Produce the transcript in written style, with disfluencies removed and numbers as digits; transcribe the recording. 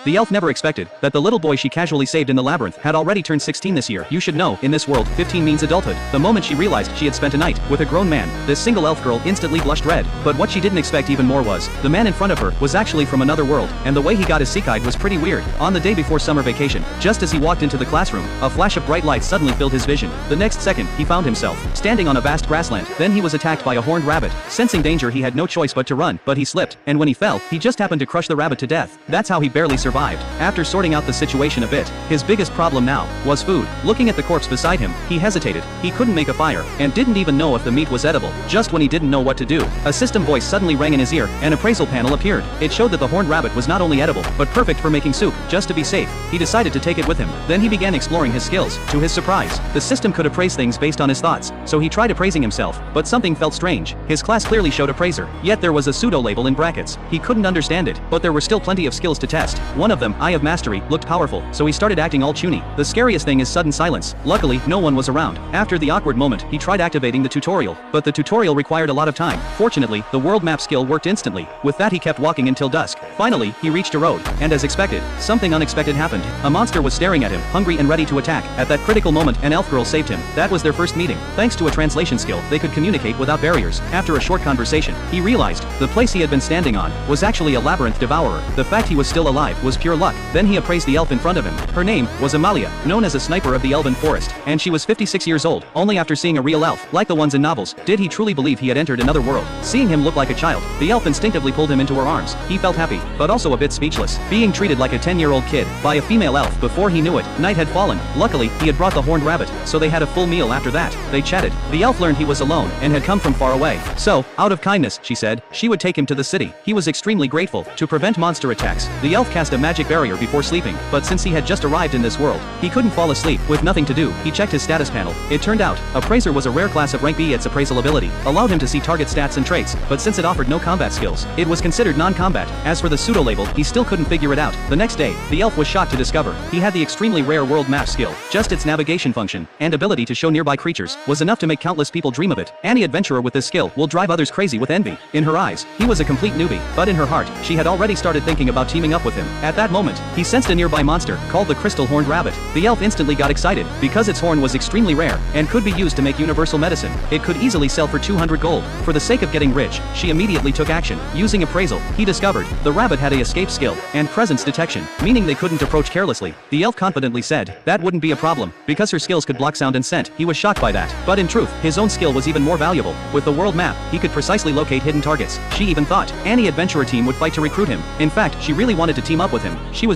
The elf never expected that the little boy she casually saved in the labyrinth had already turned 16 this year. You should know, in this world, 15 means adulthood. The moment she realized she had spent a night with a grown man, this single elf girl instantly blushed red. But what she didn't expect even more was, the man in front of her was actually from another world, and the way he got his seek-eyed was pretty weird. On the day before summer vacation, just as he walked into the classroom, a flash of bright light suddenly filled his vision. The next second, he found himself standing on a vast grassland. Then he was attacked by a horned rabbit. Sensing danger, he had no choice but to run, but he slipped, and when he fell, he just happened to crush the rabbit to death. That's how he barely survived. After sorting out the situation a bit, his biggest problem now was food. Looking at the corpse beside him, he hesitated. He couldn't make a fire, and didn't even know if the meat was edible. Just when he didn't know what to do, a system voice suddenly rang in his ear. An appraisal panel appeared. It showed that the horned rabbit was not only edible, but perfect for making soup. Just to be safe, he decided to take it with him. Then he began exploring his skills. To his surprise, the system could appraise things based on his thoughts, so he tried appraising himself, but something felt strange. His class clearly showed appraiser, yet there was a pseudo label in brackets. He couldn't understand it, but there were still plenty of skills to test. One of them, Eye of Mastery, looked powerful, so he started acting all chuny. The scariest thing is sudden silence. Luckily, no one was around. After the awkward moment, he tried activating the tutorial, but the tutorial required a lot of time. Fortunately, the world map skill worked instantly. With that, he kept walking until dusk. Finally, he reached a road, and as expected, something unexpected happened. A monster was staring at him, hungry and ready to attack. At that critical moment, an elf girl saved him. That was their first meeting. Thanks to a translation skill, they could communicate without barriers. After a short conversation, he realized the place he had been standing on was actually a labyrinth devourer. The fact he was still alive was pure luck. Then he appraised the elf in front of him. Her name was Amalia, known as a sniper of the Elven Forest, and she was 56 years old. Only after seeing a real elf, like the ones in novels, did he truly believe he had entered another world. Seeing him look like a child, the elf instinctively pulled him into her arms. He felt happy, but also a bit speechless. Being treated like a 10-year-old kid by a female elf. Before he knew it, night had fallen. Luckily, he had brought the horned rabbit, so they had a full meal after that. They chatted. The elf learned he was alone and had come from far away. So, out of kindness, she said, she would take him to the city. He was extremely grateful. To prevent monster attacks, the elf cast a magic barrier before sleeping, but since he had just arrived in this world, he couldn't fall asleep. With nothing to do, he checked his status panel. It turned out, Appraiser was a rare class of rank B. Its appraisal ability allowed him to see target stats and traits, but since it offered no combat skills, it was considered non-combat. As for the pseudo-label, he still couldn't figure it out. The next day, the elf was shocked to discover he had the extremely rare world map skill. Just its navigation function and ability to show nearby creatures was enough to make countless people dream of it. Any adventurer with this skill will drive others crazy with envy. In her eyes, he was a complete newbie, but in her heart, she had already started thinking about teaming up with him. At that moment, he sensed a nearby monster called the Crystal Horned Rabbit. The elf instantly got excited because its horn was extremely rare and could be used to make universal medicine. It could easily sell for 200 gold. For the sake of getting rich, she immediately took action. Using appraisal, he discovered the rabbit had a escape skill and presence detection, meaning they couldn't approach carelessly. The elf confidently said that wouldn't be a problem because her skills could block sound and scent. He was shocked by that, but in truth, his own skill was even more valuable. With the world map, he could precisely locate hidden targets. She even thought any adventurer team would fight to recruit him. In fact, she really wanted to team up with him. She was